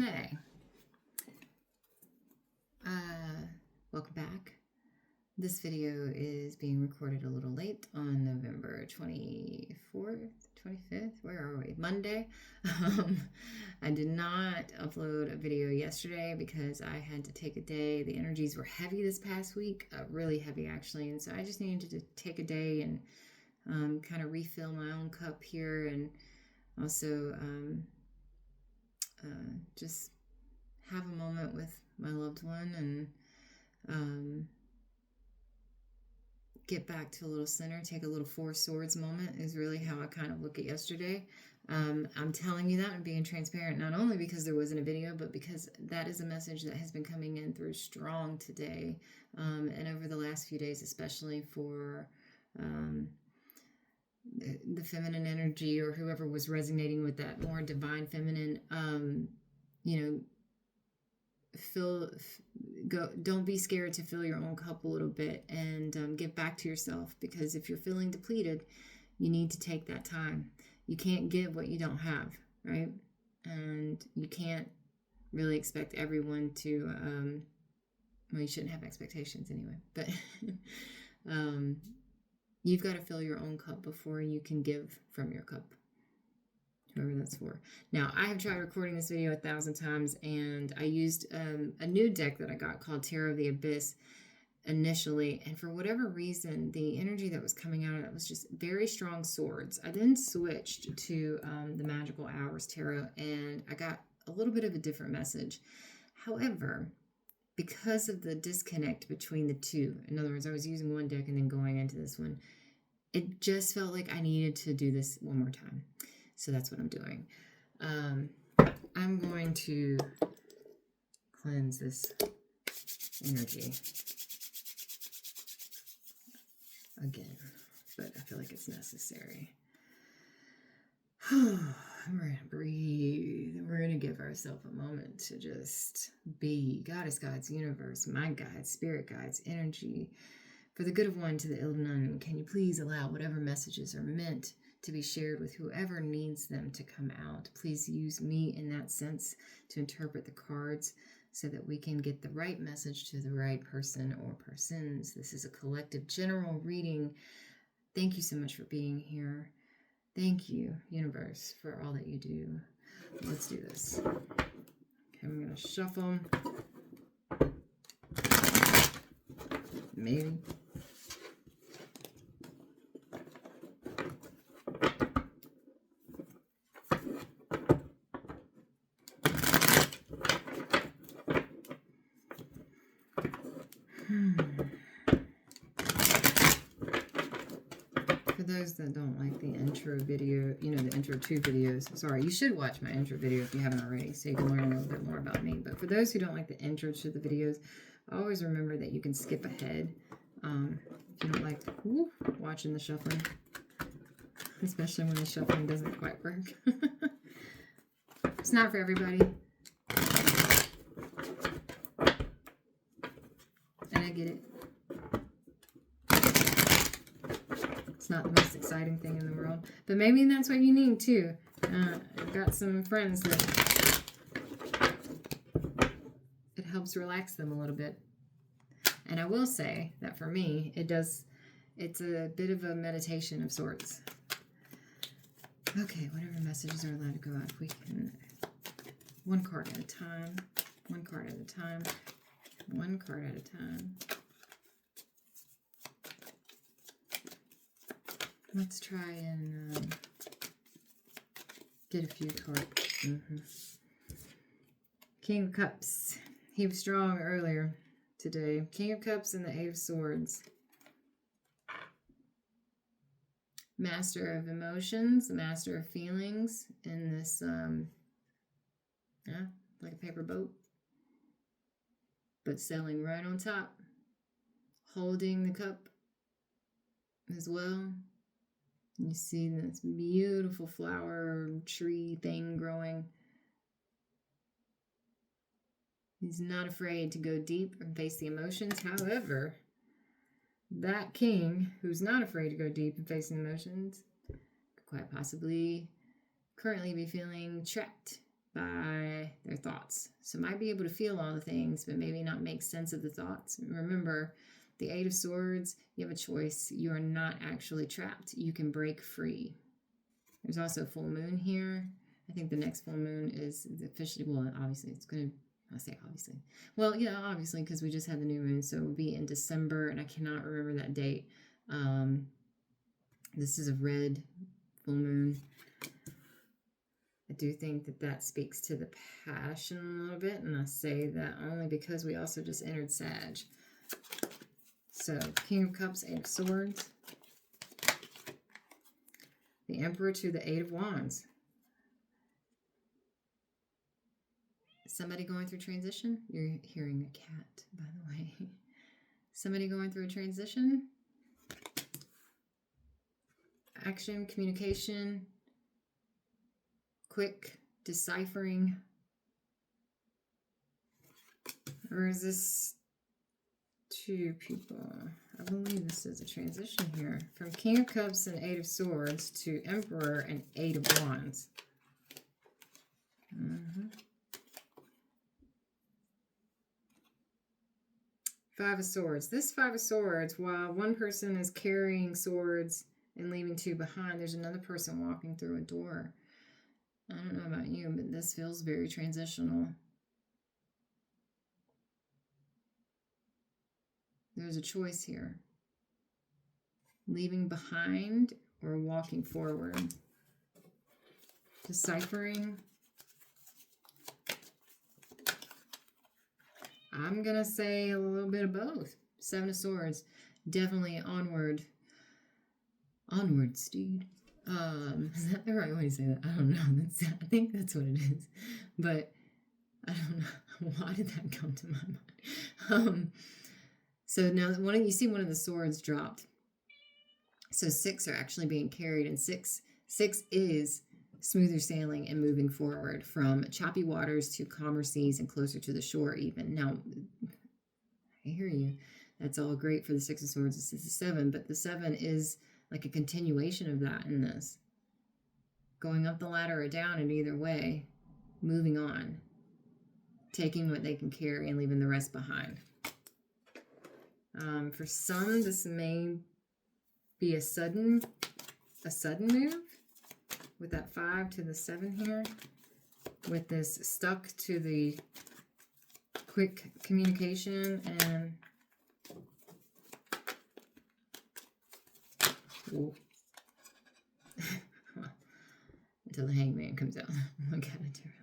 Okay. Welcome back. This video is being recorded a little late on November 24th, 25th. Where are we? Monday. I did not upload a video yesterday because I had to take a day. The energies were heavy this past week, really heavy actually. And so I just needed to take a day and kind of refill my own cup here, and also just have a moment with my loved one and get back to a little center, take a little Four Swords moment is really how I kind of look at yesterday. I'm telling you that and being transparent, not only because there wasn't a video, but because that is a message that has been coming in through strong today and over the last few days, especially for the feminine energy, or whoever was resonating with that more divine feminine. Don't be scared to fill your own cup a little bit and give back to yourself, because if you're feeling depleted, you need to take that time. You can't give what you don't have, right? And you can't really expect everyone to well, you shouldn't have expectations anyway, but you've got to fill your own cup before you can give from your cup, whoever that's for. Now, I have tried recording this video 1,000 times, and I used a new deck that I got called Tarot of the Abyss initially, and for whatever reason, the energy that was coming out of it was just very strong swords. I then switched to the Magical Hours Tarot, and I got a little bit of a different message. However, because of the disconnect between the two, in other words, I was using one deck and then going into this one, it just felt like I needed to do this one more time. So that's what I'm doing. I'm going to cleanse this energy again, but I feel like it's necessary. We're going to breathe. We're going to give ourselves a moment to just be. Goddess, gods, universe, my guides, spirit guides, energy, for the good of one to the ill of none. Can you please allow whatever messages are meant to be shared with whoever needs them to come out? Please use me in that sense to interpret the cards so that we can get the right message to the right person or persons. This is a collective general reading. Thank you so much for being here. Thank you, universe, for all that you do. Let's do this. Okay, I'm going to shuffle. Maybe. For those that don't like the intro video, the intro 2 videos, sorry, you should watch my intro video if you haven't already, so you can learn a little bit more about me. But for those who don't like the intro to the videos, always remember that you can skip ahead if you don't like watching the shuffling, especially when the shuffling doesn't quite work. It's not for everybody. And I get it. It's not the most exciting thing in the world, but maybe that's what you need too. I've got some friends that it helps relax them a little bit. And I will say that for me, it's a bit of a meditation of sorts. Okay, whatever messages are allowed to go out, we can, one card at a time, one card at a time, one card at a time. Let's try and get a few cards. King of Cups. He was strong earlier today. King of Cups and the Eight of Swords. Master of emotions, master of feelings in this, like a paper boat, but sailing right on top, holding the cup as well. You see this beautiful flower tree thing growing. He's not afraid to go deep and face the emotions. However, that king who's not afraid to go deep and face the emotions could quite possibly currently be feeling trapped by their thoughts. So might be able to feel all the things, but maybe not make sense of the thoughts. Remember, the Eight of Swords, you have a choice. You are not actually trapped. You can break free. There's also a full moon here. I think the next full moon is officially, well, obviously it's going to, I say obviously. Well, yeah, obviously, because we just had the new moon, so it will be in December, and I cannot remember that date. This is a red full moon. I do think that that speaks to the passion a little bit, and I say that only because we also just entered Sag. So, King of Cups, Eight of Swords. The Emperor to the Eight of Wands. Somebody going through transition? You're hearing a cat, by the way. Somebody going through a transition? Action, communication, quick deciphering. Or is this two people? I believe this is a transition here. From King of Cups and Eight of Swords to Emperor and Eight of Wands. Five of Swords. This Five of Swords, while one person is carrying swords and leaving two behind, there's another person walking through a door. I don't know about you, but this feels very transitional. There's a choice here. Leaving behind or walking forward. Deciphering. I'm going to say a little bit of both. Seven of Swords. Definitely onward. Onward, Steed. Is that the right way to say that? I don't know. I think that's what it is. But I don't know. Why did that come to my mind? So now you see one of the swords dropped. So six are actually being carried, and six is smoother sailing and moving forward from choppy waters to calmer seas and closer to the shore even. Now, I hear you. That's all great for the Six of Swords. This is the seven, but the seven is like a continuation of that in this. Going up the ladder or down in either way, moving on. Taking what they can carry and leaving the rest behind. For some, this may be a sudden move with that 5 to the 7 here. With this stuck to the quick communication and until the Hangman comes out. Look at it differently.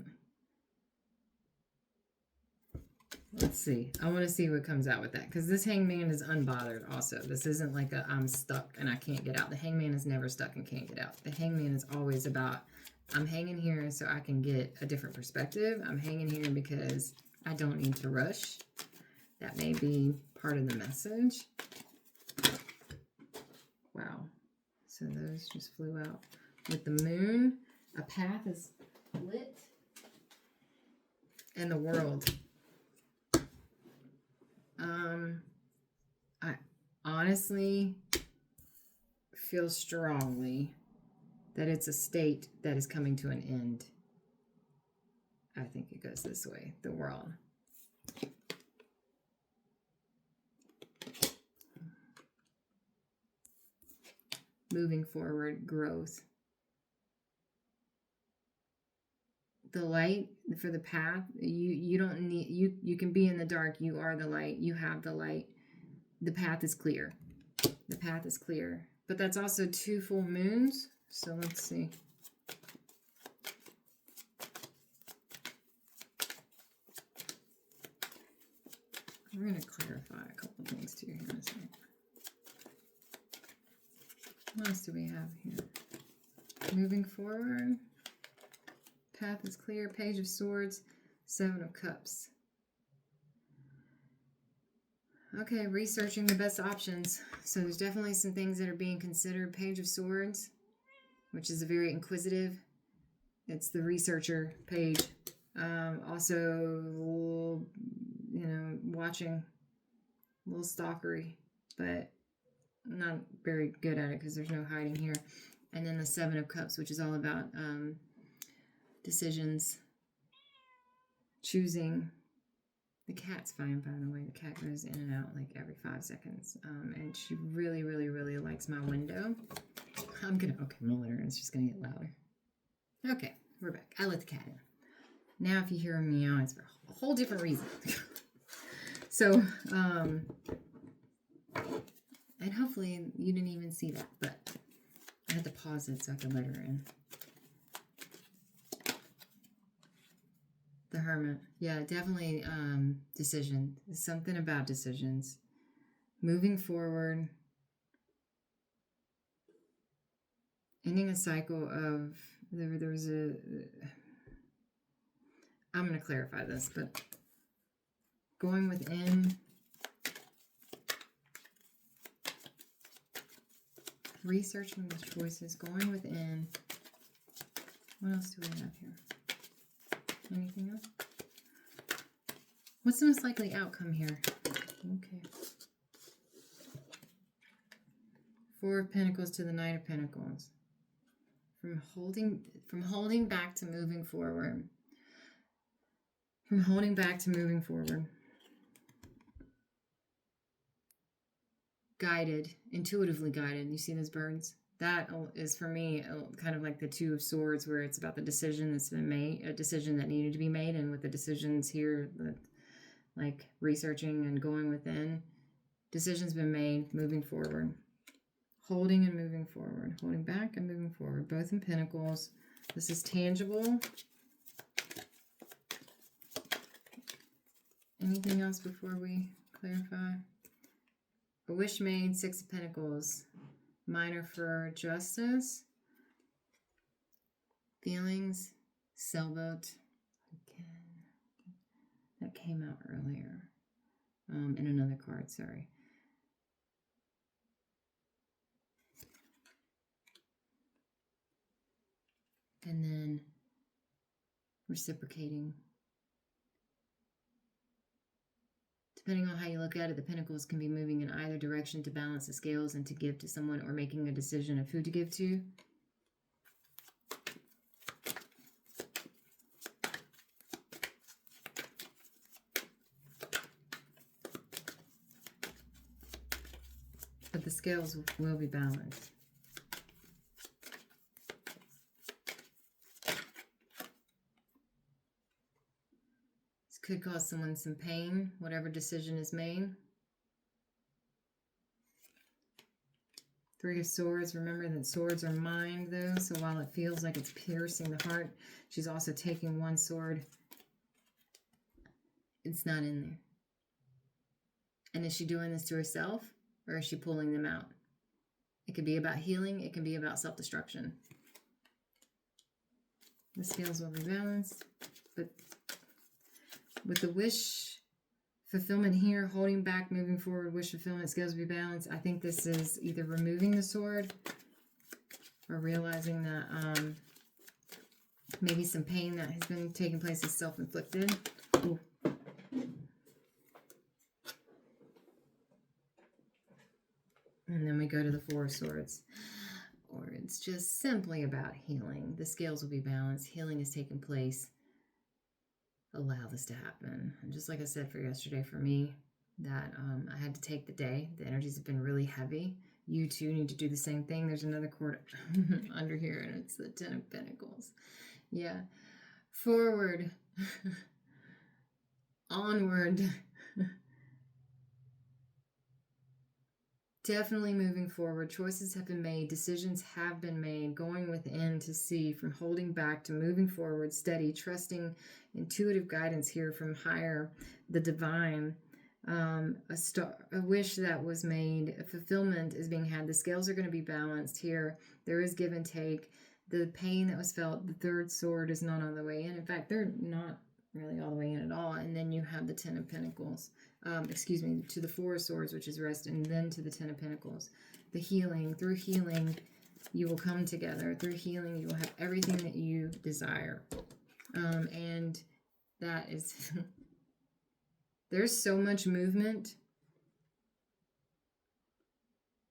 Let's see. I want to see what comes out with that. Because this Hangman is unbothered also. This isn't like a I'm stuck and I can't get out. The Hangman is never stuck and can't get out. The Hangman is always about I'm hanging here so I can get a different perspective. I'm hanging here because I don't need to rush. That may be part of the message. Wow. So those just flew out. With the moon, a path is lit. And the world. I honestly feel strongly that it's a state that is coming to an end. I think it goes this way, the world. Moving forward, growth. The light for the path, you don't need, you can be in the dark. You are the light. You have the light. The path is clear. The path is clear. But that's also 2 full moons. So let's see. We're going to clarify a couple things too here in a second. What else do we have here? Moving forward. Path is clear. Page of Swords. 7 of Cups. Okay, researching the best options. So there's definitely some things that are being considered. Page of Swords, which is a very inquisitive. It's the researcher page. Also, you know, watching. A little stalkery, but not very good at it because there's no hiding here. And then the 7 of Cups, which is all about decisions, choosing. The cat's fine, by the way. The cat goes in and out like every 5 seconds. And she really, really, really likes my window. Okay, I'm gonna let her in. It's just gonna get louder. Okay, we're back. I let the cat in. Now if you hear him meow, it's for a whole different reason. So, and hopefully you didn't even see that, but I had to pause it so I could let her in. The Hermit. Yeah, definitely decision. Something about decisions. Moving forward. Ending a cycle of... There was a... I'm going to clarify this, but going within... Researching the choices. Going within... What else do we have here? Anything else? What's the most likely outcome here? Okay. Four of Pentacles to the Knight of Pentacles. From holding back to moving forward. From holding back to moving forward. Guided, intuitively guided. You see those birds? That is, for me, kind of like the Two of Swords, where it's about the decision that's been made, a decision that needed to be made, and with the decisions here, like researching and going within, decisions been made, moving forward. Holding and moving forward. Holding back and moving forward. Both in Pentacles. This is tangible. Anything else before we clarify? A wish made, Six of Pentacles. Minor for justice. Feelings. Sailboat. Again. That came out earlier. In another card, sorry. And then reciprocating. Depending on how you look at it, the Pentacles can be moving in either direction to balance the scales and to give to someone, or making a decision of who to give to. But the scales will be balanced. Could cause someone some pain, whatever decision is made. Three of Swords. Remember that swords are mind, though. So while it feels like it's piercing the heart, she's also taking one sword. It's not in there. And is she doing this to herself, or is she pulling them out? It could be about healing. It can be about self-destruction. The scales will be balanced, but with the wish fulfillment here, holding back, moving forward, wish fulfillment, scales will be balanced. I think this is either removing the sword or realizing that maybe some pain that has been taking place is self-inflicted. Ooh. And then we go to the Four of Swords. Or it's just simply about healing. The scales will be balanced. Healing is taking place. Allow this to happen. And just like I said for yesterday, for me, that I had to take the day. The energies have been really heavy. You too need to do the same thing. There's another cord under here, and it's the Ten of Pentacles. Yeah. Forward. Onward. Definitely moving forward. Choices have been made. Decisions have been made. Going within to see, from holding back to moving forward. Steady, trusting, intuitive guidance here from higher, the divine. A wish that was made. A fulfillment is being had. The scales are going to be balanced here. There is give and take. The pain that was felt, the third sword is not on the way in. In fact, they're not really all the way in at all. And then you have the Ten of Pentacles. To the Four of Swords, which is rest, and then to the Ten of Pentacles. The healing. Through healing, you will come together. Through healing, you will have everything that you desire. And that is... There's so much movement.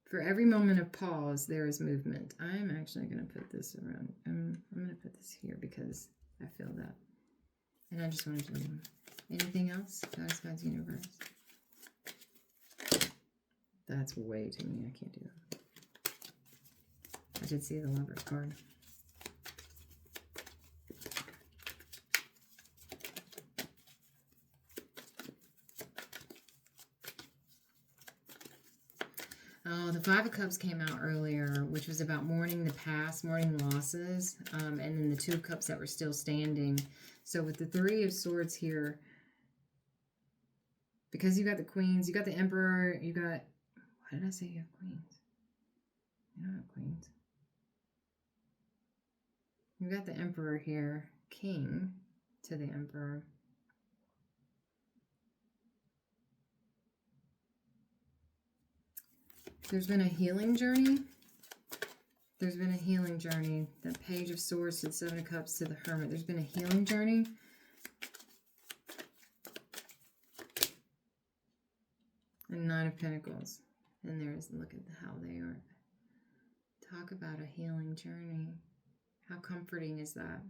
For every moment of pause, there is movement. I'm actually going to put this around. I'm going to put this here because I feel that. And I just wanted to read them. Anything else? God's universe. That's way too many. I can't do that. I did see the Lover's card. Oh, the Five of Cups came out earlier, which was about mourning the past, mourning losses, and then the Two of Cups that were still standing. So with the Three of Swords here, because you got the Queens, you got the Emperor, you got... Why did I say you have Queens? You don't have Queens. You got the Emperor here, King to the Emperor. There's been a healing journey. There's been a healing journey. The Page of Swords to the Seven of Cups to the Hermit. There's been a healing journey. And Nine of Pentacles. And there's, look at how they are. Talk about a healing journey. How comforting is that?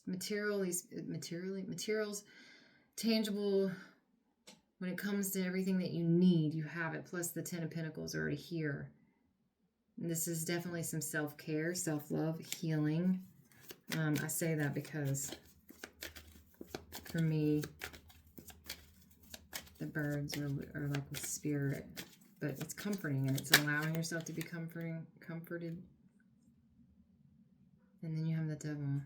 Materials, tangible. When it comes to everything that you need, you have it. Plus the Ten of Pentacles already here. And this is definitely some self-care, self-love, healing. I say that because for me, the birds are like with spirit. But it's comforting, and it's allowing yourself to be comforted. And then you have the Devil.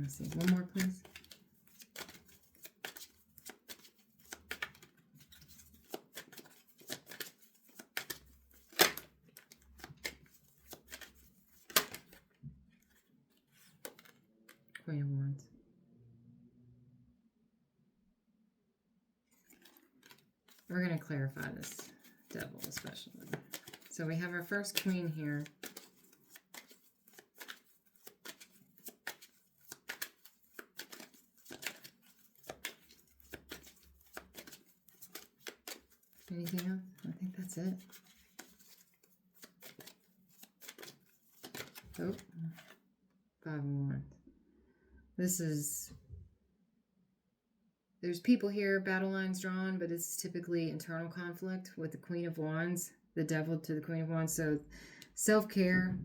Let's see, one more, please. Queen of Wands. We're going to clarify this Devil especially. So we have our first Queen here. Anything else? I think that's it. Oh, Five of Wands. This is... There's people here, battle lines drawn, but it's typically internal conflict with the Queen of Wands, the Devil to the Queen of Wands. So self-care.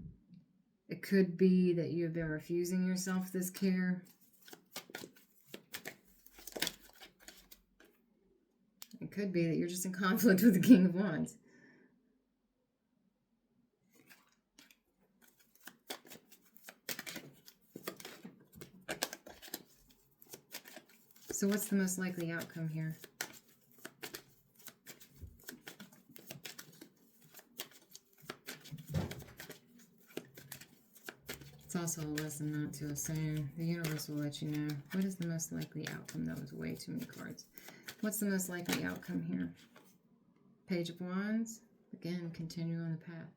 It could be that you have been refusing yourself this care. It could be that you're just in conflict with the King of Wands. So what's the most likely outcome here? It's also a lesson not to assume. The universe will let you know. What is the most likely outcome? That was way too many cards. What's the most likely outcome here? Page of Wands. Again, continue on the path.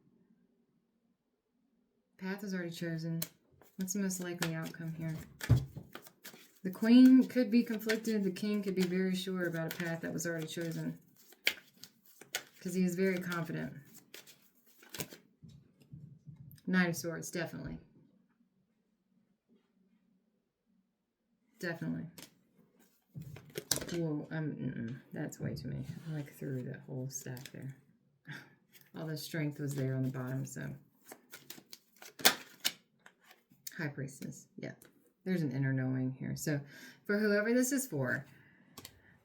Path is already chosen. What's the most likely outcome here? The Queen could be conflicted. The King could be very sure about a path that was already chosen. Because he is very confident. Knight of Swords, definitely. Definitely. Whoa, that's way too many. I like threw that whole stack there. All the strength was there on the bottom, so. High Priestess, yeah. There's an inner knowing here. So for whoever this is for,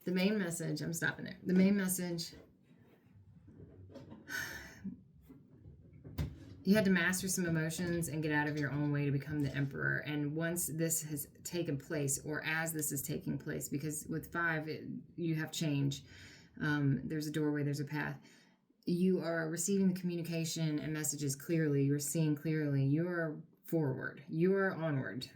the main message, I'm stopping there. The main message, you had to master some emotions and get out of your own way to become the Emperor. And once this has taken place, or as this is taking place, because with 5, you have change. There's a doorway, there's a path. You are receiving the communication and messages clearly. You're seeing clearly. You are forward. You are onward.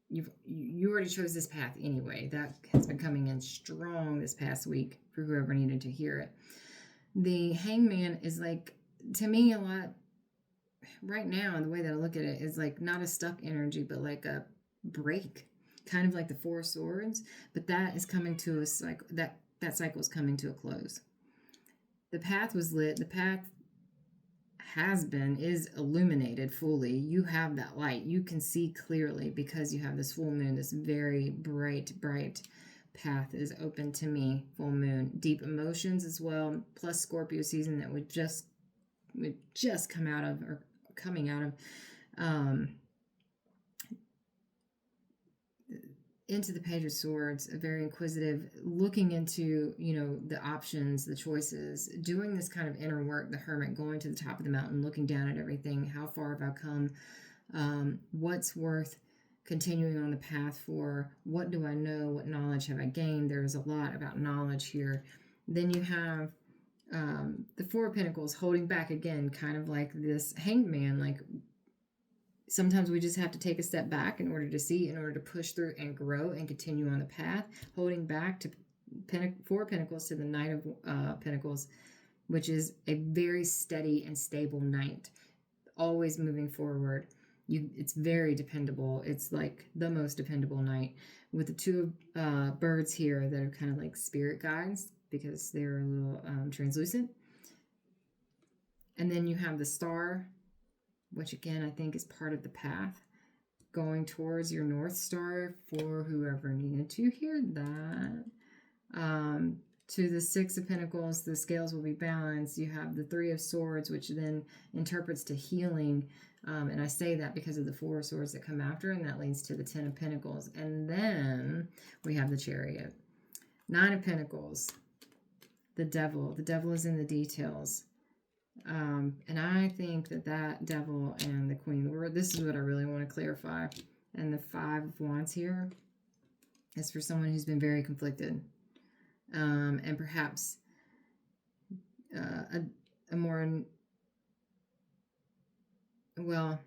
You already chose this path anyway. That has been coming in strong this past week for whoever needed to hear it. The Hangman is like, to me, a lot right now, the way that I look at it is like not a stuck energy, but like a break, kind of like the Four of Swords. But that is coming to us, like that cycle is coming to a close. The path was lit. The path is illuminated fully. You have that light. You can see clearly because you have this full moon, this very bright, bright path is open to me. Full moon, deep emotions as well, plus Scorpio season that would just come out of, or coming out of, into the Page of Swords, a very inquisitive, looking into, the options, the choices, doing this kind of inner work, the hermit, going to the top of the mountain, looking down at everything. How far have I come? What's worth continuing on the path for? What do I know? What knowledge have I gained? There's a lot about knowledge here. Then you have the Four of Pentacles holding back again, kind of like this Hanged Man, like sometimes we just have to take a step back in order to see, in order to push through and grow and continue on the path. Holding back to Four of Pentacles to the Knight of Pentacles, which is a very steady and stable knight, always moving forward. It's very dependable. It's like the most dependable knight. With the two birds here that are kind of like spirit guides because they're a little translucent. And then you have the star, which again, I think is part of the path, going towards your North Star for whoever needed to hear that. To the Six of Pentacles, the scales will be balanced. You have the Three of Swords, which then interprets to healing. And I say that because of the Four of Swords that come after, and that leads to the Ten of Pentacles. And then we have the Chariot. Nine of Pentacles, the Devil. The Devil is in the details. And I think that Devil and the Queen, this is what I really want to clarify. And the Five of Wands here is for someone who's been very conflicted. And perhaps a more, well,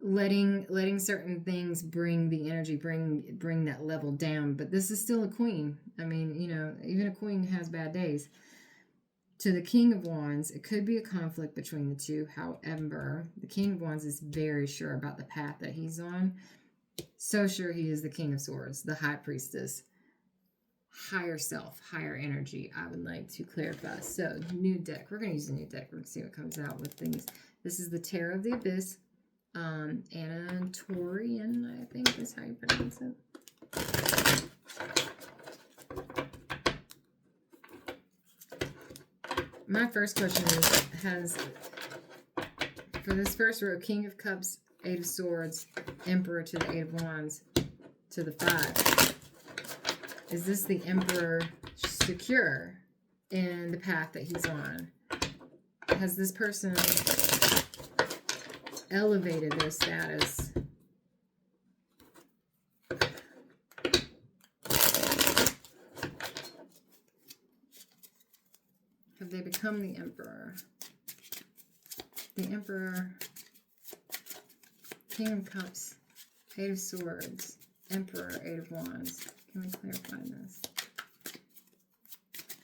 letting certain things bring the energy, bring that level down. But this is still a queen. I mean, even a queen has bad days. To the King of Wands, it could be a conflict between the two. However, the King of Wands is very sure about the path that he's on. So sure he is the King of Swords, the High Priestess. Higher self, higher energy, I would like to clarify. So, new deck. We're going to use a new deck. We're going to see what comes out with things. This is the Terror of the Abyss. Anatorian, I think is how you pronounce it. My first question is, for this first row, King of Cups, Eight of Swords, Emperor to the Eight of Wands, to the Five. Is this the Emperor secure in the path that he's on? Has this person elevated their status? Have they become the Emperor? The Emperor, King of Cups, Eight of Swords, Emperor, Eight of Wands. Can we clarify this?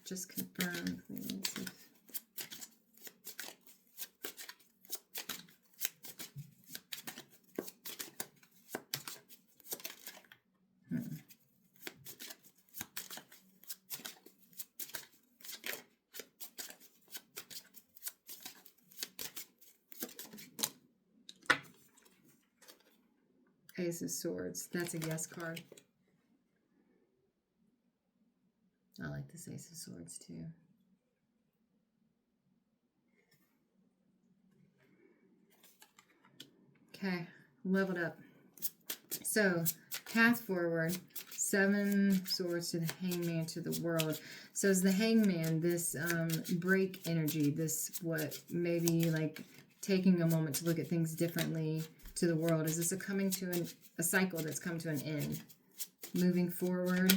Just confirm, please. Ace of Swords. That's a yes card. I like this Ace of Swords too. Okay, leveled up. So, path forward. Seven Swords to the Hangman to the World. So, as the Hangman, this break energy, this what maybe like taking a moment to look at things differently to the world. Is this a coming to a cycle that's come to an end? Moving forward.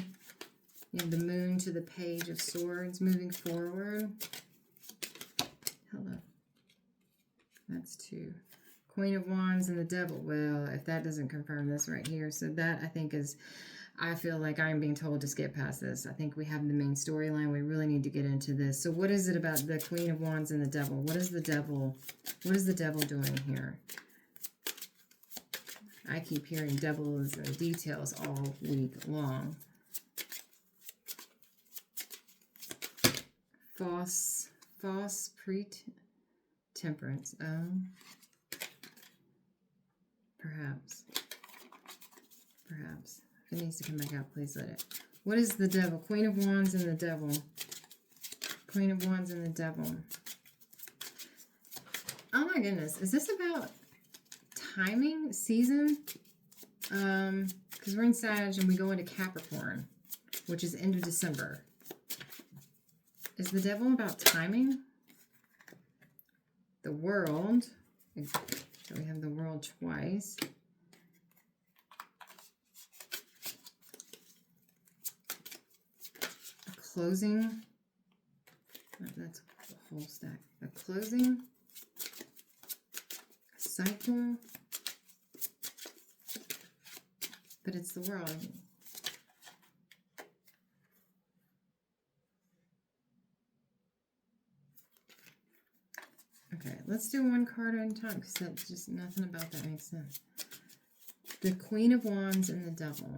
You have the Moon to the Page of Swords, moving forward. Hello. That's two. Queen of Wands and the Devil. Well, if that doesn't confirm this right here. So that, I think, is, I feel like I'm being told to skip past this. I think we have the main storyline. We really need to get into this. So what is it about the Queen of Wands and the Devil? What is the Devil doing here? I keep hearing devils and details all week long. False Temperance. Perhaps. Perhaps. If it needs to come back out, please let it. What is the devil? Queen of Wands and the devil. Queen of Wands and the devil. Oh my goodness. Is this about timing? Season? Because we're in Sag and we go into Capricorn, which is end of December. Is the devil about timing? The World. So we have the World twice. A closing. That's the whole stack. A closing. A cycle. But it's the World. Okay, let's do one card at a time because that's just nothing about that makes sense. The Queen of Wands and the Devil.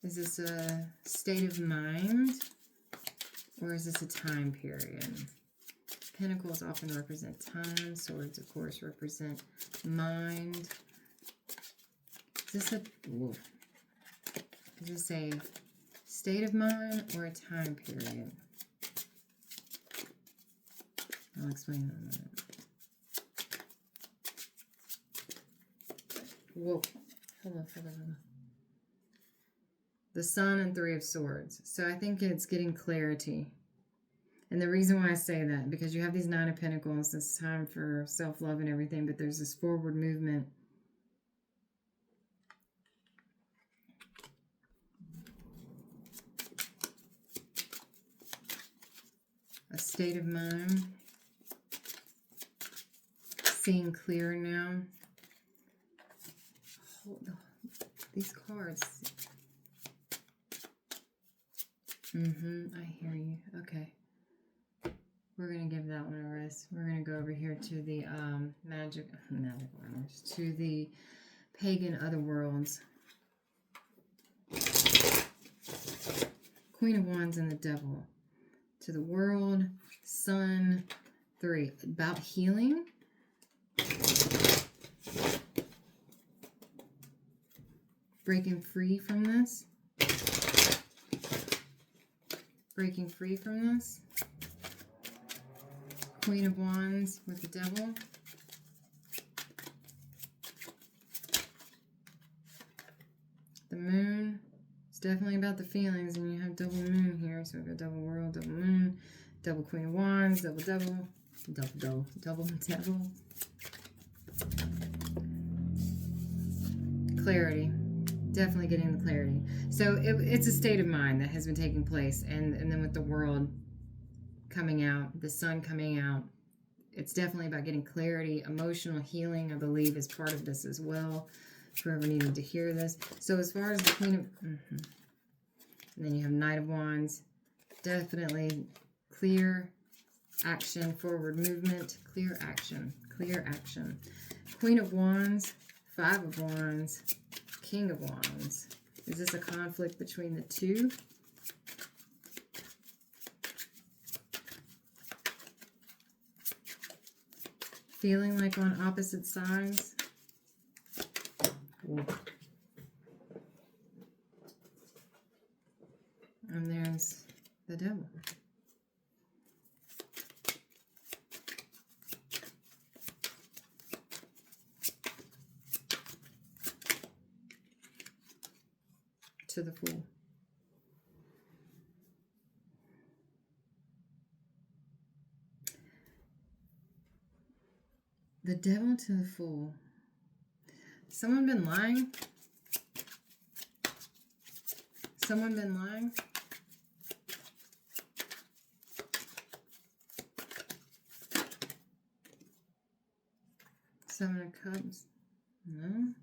Is this a state of mind or is this a time period? Pentacles often represent time. Swords, of course, represent mind. Is this a state of mind or a time period? I'll explain that in a minute. Whoa. Hold on. The Sun and Three of Swords. So I think it's getting clarity. And the reason why I say that, because you have these Nine of Pentacles, it's time for self-love and everything, but there's this forward movement. A state of mind. Seeing clearer now. These cards. I hear you. Okay. We're going to give that one a rest. We're going to go over here to the magic worlds, to the pagan other worlds. Queen of Wands and the Devil. To the World, Sun, 3. About healing. Breaking free from this. Breaking free from this. Queen of Wands with the Devil. The Moon. It's definitely about the feelings, and you have double moon here. So we've got double World, double Moon, double Queen of Wands, double Devil, double Devil. Clarity. Definitely getting the clarity. So it's a state of mind that has been taking place. And then with the World coming out, the Sun coming out, it's definitely about getting clarity. Emotional healing, I believe, is part of this as well. Whoever needed to hear this. So as far as the Queen of... And then you have Knight of Wands. Definitely clear action, forward movement, clear action, clear action. Queen of Wands, Five of Wands, King of Wands. Is this a conflict between the two? Feeling like on opposite sides? Whoa. And there's the Devil. To the Fool. The Devil to the Fool. Someone been lying? Someone been lying? Seven of Cups. No.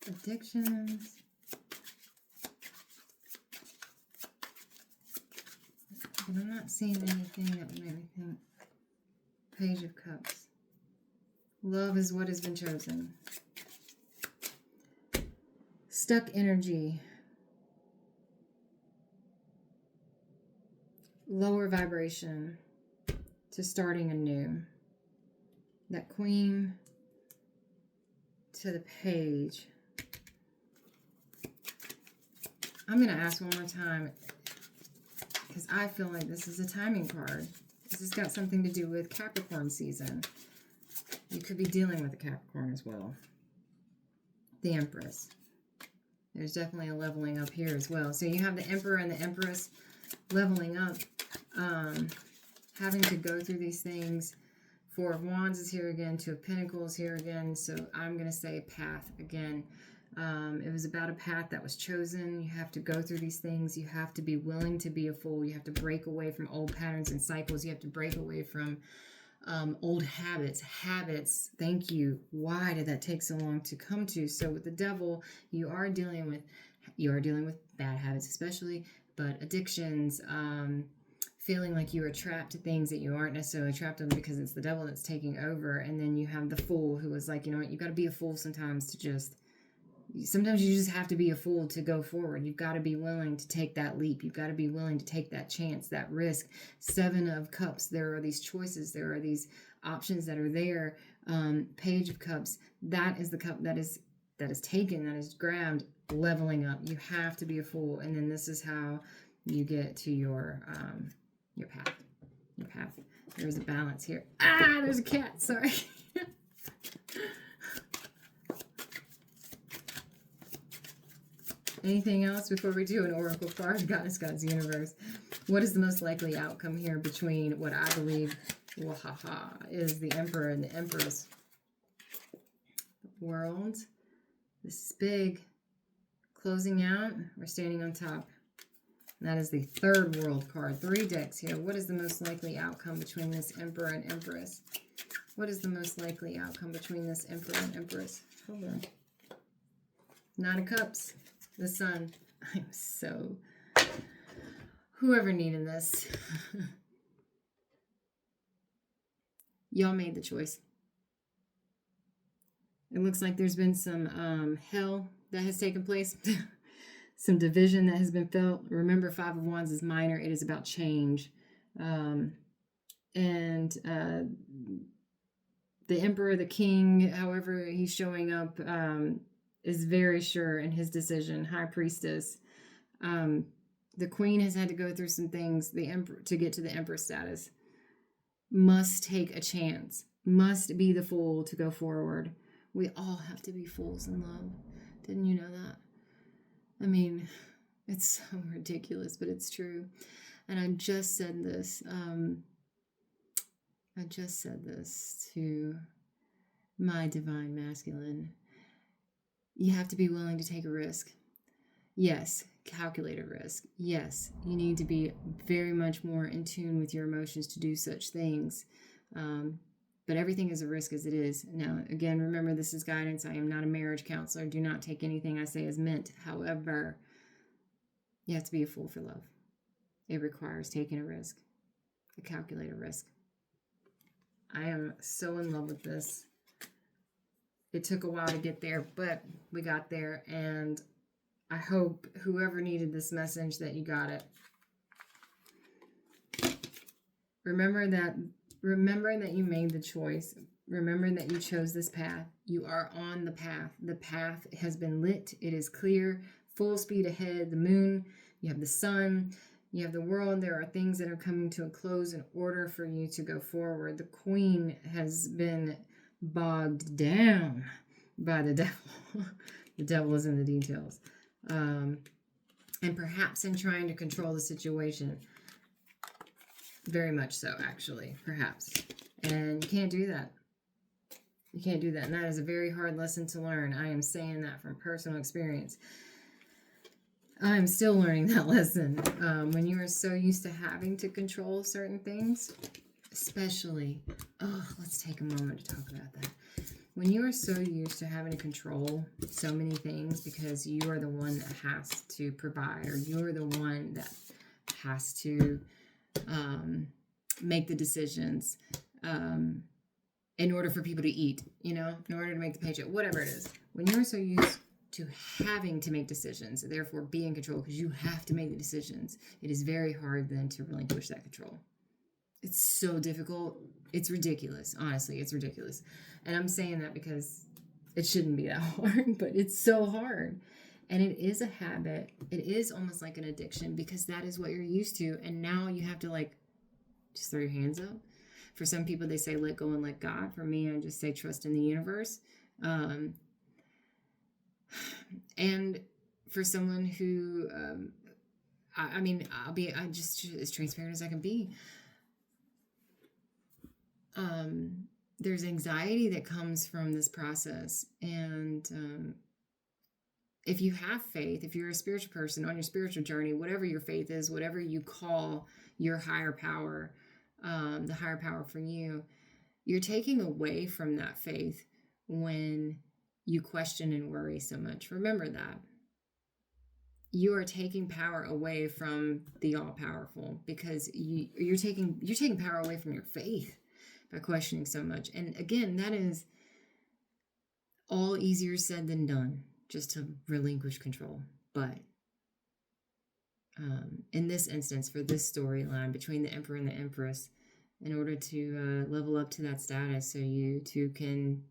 Addictions. But I'm not seeing anything that would make me think. Page of Cups. Love is what has been chosen. Stuck energy. Lower vibration to starting anew. That Queen to the Page. I'm going to ask one more time because I feel like this is a timing card. This has got something to do with Capricorn season. You could be dealing with a Capricorn as well. The Empress. There's definitely a leveling up here as well. So you have the Emperor and the Empress leveling up, having to go through these things. Four of Wands is here again. Two of Pentacles here again. So I'm going to say path again. It was about a path that was chosen. You have to go through these things. You have to be willing to be a fool. You have to break away from old patterns and cycles. You have to break away from old habits. Thank you. Why did that take so long to come to? So with the Devil, you are dealing with bad habits, especially, but addictions, feeling like you are trapped to things that you aren't necessarily trapped in because it's the Devil that's taking over. And then you have the Fool, who is like, you know what, you got to be a fool sometimes to just. Sometimes you just have to be a fool to go forward. You've got to be willing to take that leap. You've got to be willing to take that chance, that risk. Seven of Cups. There are these choices. There are these options that are there. Page of Cups. That is the cup that is taken, that is grabbed, leveling up. You have to be a fool. And then this is how you get to your path. Your path. There's a balance here. Ah, there's a cat. Sorry. Anything else before we do an oracle card? Goddess, God's universe. What is the most likely outcome here between what I believe is the Emperor and the Empress? World. This is big. Closing out. We're standing on top. And that is the third World card. 3 decks here. What is the most likely outcome between this Emperor and Empress? What is the most likely outcome between this Emperor and Empress? Hold on. 9 of Cups. The Sun. I'm so... Whoever needed this. Y'all made the choice. It looks like there's been some hell that has taken place. Some division that has been felt. Remember, 5 of Wands is minor. It is about change. The Emperor, the King, however he's showing up... is very sure in his decision. High Priestess. The Queen has had to go through some things to get to the Empress status. Must take a chance. Must be the fool to go forward. We all have to be fools in love. Didn't you know that? I mean, it's so ridiculous, but it's true. And I just said this. To my divine masculine. You have to be willing to take a risk. Yes, calculated risk. Yes, you need to be very much more in tune with your emotions to do such things. But everything is a risk as it is. Now, again, remember, this is guidance. I am not a marriage counselor. Do not take anything I say as meant. However, you have to be a fool for love. It requires taking a risk, a calculated risk. I am so in love with this. It took a while to get there, but we got there, and I hope whoever needed this message that you got it. Remember that you made the choice. Remember that you chose this path. You are on the path. The path has been lit. It is clear. Full speed ahead. The moon, you have the sun, you have the world. There are things that are coming to a close in order for you to go forward. The Queen has been bogged down by the devil. The devil is in the details. And perhaps in trying to control the situation. Very much so, actually. Perhaps. And you can't do that. You can't do that. And that is a very hard lesson to learn. I am saying that from personal experience. I'm still learning that lesson. When you are so used to having to control certain things, especially, let's take a moment to talk about that. When you are so used to having to control so many things because you are the one that has to provide, or you're the one that has to make the decisions, in order for people to eat, in order to make the paycheck, whatever it is. When you're so used to having to make decisions, therefore be in control because you have to make the decisions, it is very hard then to relinquish that control. It's so difficult. It's ridiculous. Honestly, it's ridiculous. And I'm saying that because it shouldn't be that hard, but it's so hard. And it is a habit. It is almost like an addiction because that is what you're used to. And now you have to just throw your hands up. For some people, they say let go and let God. For me, I just say trust in the universe. And for someone who, I'm just as transparent as I can be. There's anxiety that comes from this process. And if you have faith, if you're a spiritual person on your spiritual journey, whatever your faith is, whatever you call your higher power, the higher power for you, you're taking away from that faith when you question and worry so much. Remember that. You are taking power away from the all-powerful because you're taking power away from your faith by questioning so much. And again, that is all easier said than done, just to relinquish control. But in this instance, for this storyline between the Emperor and the Empress, in order to level up to that status so you two can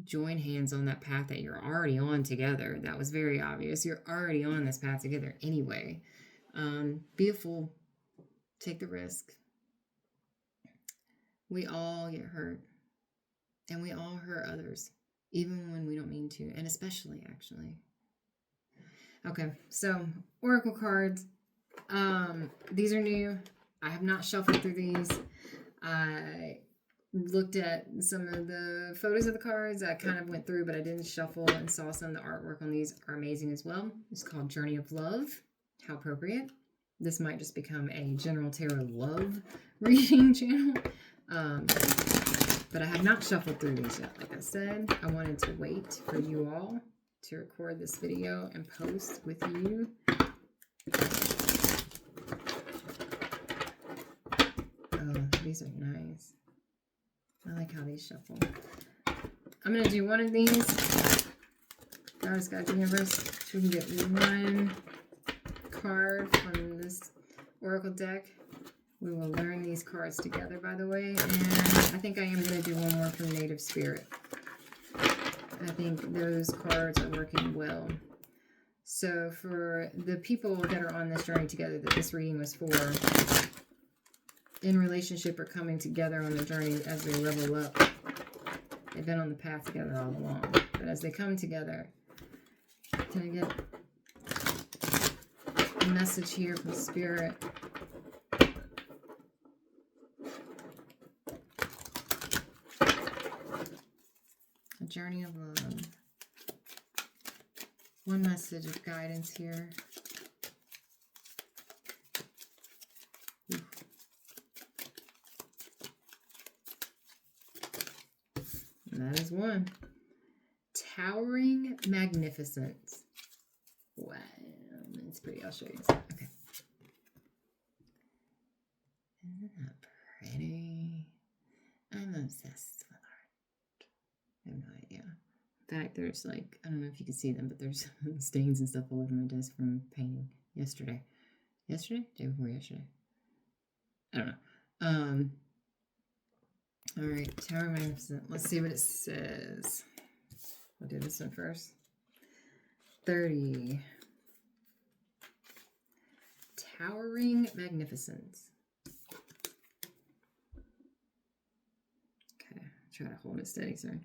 join hands on that path that you're already on together. That was very obvious. You're already on this path together anyway. Be a fool. Take the risk. We all get hurt. And we all hurt others. Even when we don't mean to. And especially, actually. Okay, so Oracle cards. These are new. I have not shuffled through these. I looked at some of the photos of the cards. I kind of went through, but I didn't shuffle, and saw some of the artwork on these are amazing as well. It's called Journey of Love. How appropriate. This might just become a general tarot love reading channel. But I have not shuffled through these yet. Like I said, I wanted to wait for you all to record this video and post with you. Oh, these are nice. I like how these shuffle. I'm going to do one of these. Goddess, God, Universe. So we can get one card from this Oracle deck. We will learn these cards together, by the way. And I think I am going to do one more from Native Spirit. I think those cards are working well. So for the people that are on this journey together that this reading was for, in relationship or coming together on the journey as they level up. They've been on the path together all along. But as they come together, can I get a message here from Spirit? A journey of love. One message of guidance here. That is one. Towering magnificence. Wow, it's pretty. I'll show you. Okay. Isn't that pretty? I'm obsessed with art. I have no idea. In fact, there's I don't know if you can see them, but there's stains and stuff all over my desk from painting yesterday. Yesterday? Day before yesterday. I don't know. All right, Tower Magnificent. Let's see what it says. We'll do this one first. 30. Towering Magnificence. Okay, try to hold it steady, sorry.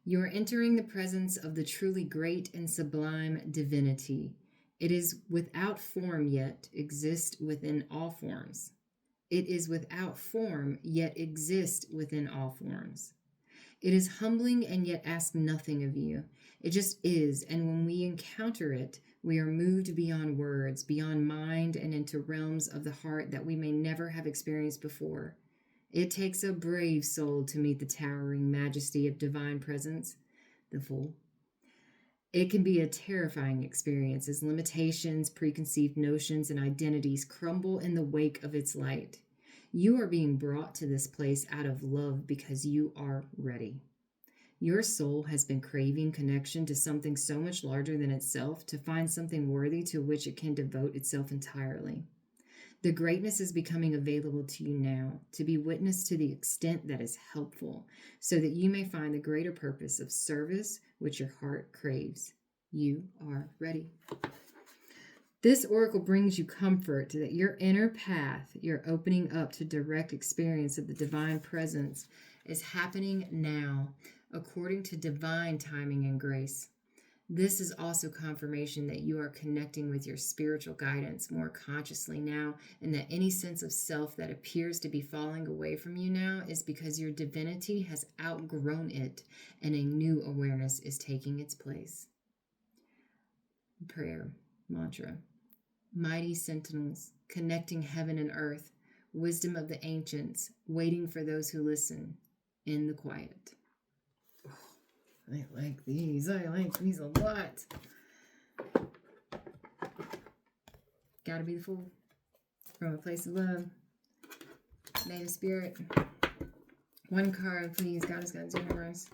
You are entering the presence of the truly great and sublime divinity. It is without form yet exists within all forms. It is without form, yet exists within all forms. It is humbling and yet asks nothing of you. It just is, and when we encounter it, we are moved beyond words, beyond mind, and into realms of the heart that we may never have experienced before. It takes a brave soul to meet the towering majesty of divine presence, the Fool. It can be a terrifying experience as limitations, preconceived notions, and identities crumble in the wake of its light. You are being brought to this place out of love because you are ready. Your soul has been craving connection to something so much larger than itself, to find something worthy to which it can devote itself entirely. The greatness is becoming available to you now, to be witnessed to the extent that is helpful, so that you may find the greater purpose of service which your heart craves. You are ready. This oracle brings you comfort that your inner path, your opening up to direct experience of the divine presence, is happening now, according to divine timing and grace. This is also confirmation that you are connecting with your spiritual guidance more consciously now, and that any sense of self that appears to be falling away from you now is because your divinity has outgrown it and a new awareness is taking its place. Prayer mantra. Mighty sentinels, connecting heaven and earth, wisdom of the ancients, waiting for those who listen in the quiet. I like these. I like these a lot. Gotta be the fool. From a place of love. Native spirit. One card, please. Goddess, God's universe.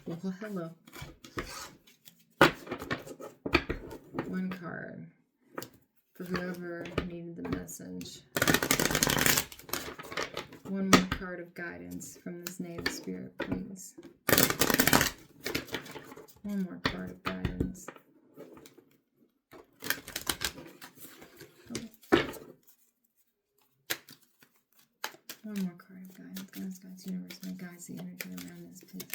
Well, hello. One card. For whoever needed the message. One more card of guidance from this native spirit, please. One more card of guidance. Okay. One more card of guidance. God's universe, my guides, the energy around this, please.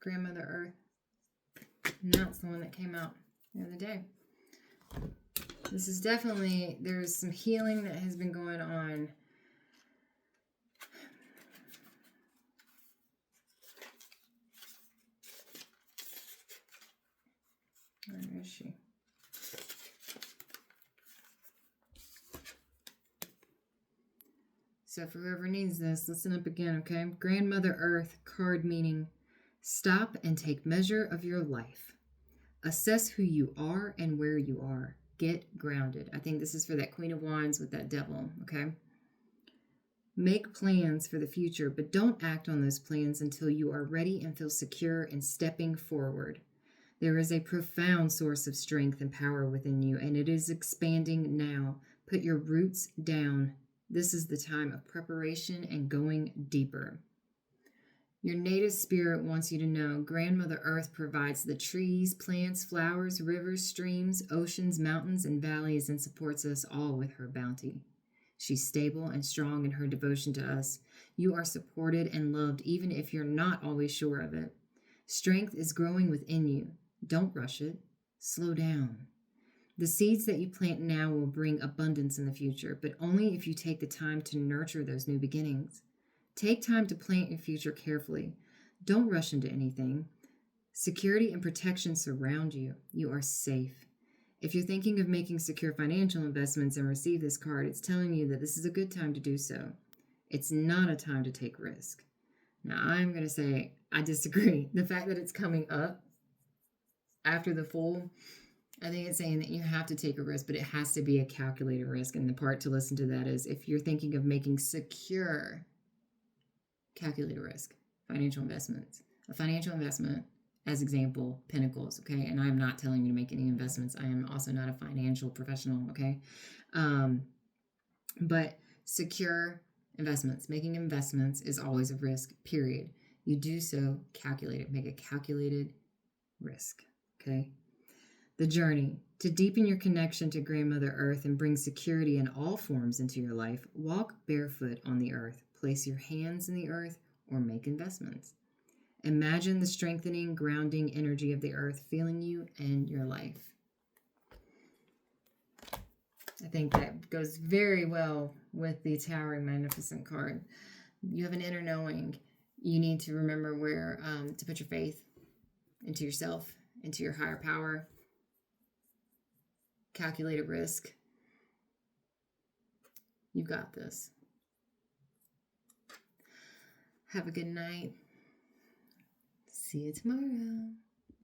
Grandmother Earth. And that's the one that came out the other day. This is definitely, there's some healing that has been going on. Where is she? So for whoever needs this, listen up again, okay? Grandmother Earth, card meaning, stop and take measure of your life. Assess who you are and where you are. Get grounded. I think this is for that Queen of Wands with that devil, okay? Make plans for the future, but don't act on those plans until you are ready and feel secure in stepping forward. There is a profound source of strength and power within you, and it is expanding now. Put your roots down. This is the time of preparation and going deeper. Your native spirit wants you to know Grandmother Earth provides the trees, plants, flowers, rivers, streams, oceans, mountains, and valleys, and supports us all with her bounty. She's stable and strong in her devotion to us. You are supported and loved even if you're not always sure of it. Strength is growing within you. Don't rush it. Slow down. The seeds that you plant now will bring abundance in the future, but only if you take the time to nurture those new beginnings. Take time to plant your future carefully. Don't rush into anything. Security and protection surround you. You are safe. If you're thinking of making secure financial investments and receive this card, it's telling you that this is a good time to do so. It's not a time to take risk. Now, I'm going to say I disagree. The fact that it's coming up after the Fool, I think it's saying that you have to take a risk, but it has to be a calculated risk. And the part to listen to that is if you're thinking of making secure calculated risk, financial investments. A financial investment, as example, Pinnacles, okay? And I'm not telling you to make any investments. I am also not a financial professional, okay? But secure investments, making investments is always a risk, period. You do so calculated, make a calculated risk, okay? The journey. To deepen your connection to Grandmother Earth and bring security in all forms into your life, walk barefoot on the earth. Place your hands in the earth or make investments. Imagine the strengthening, grounding energy of the earth filling you and your life. I think that goes very well with the Towering Magnificent card. You have an inner knowing. You need to remember where to put your faith into yourself, into your higher power. Calculated risk. You got this. Have a good night. See you tomorrow.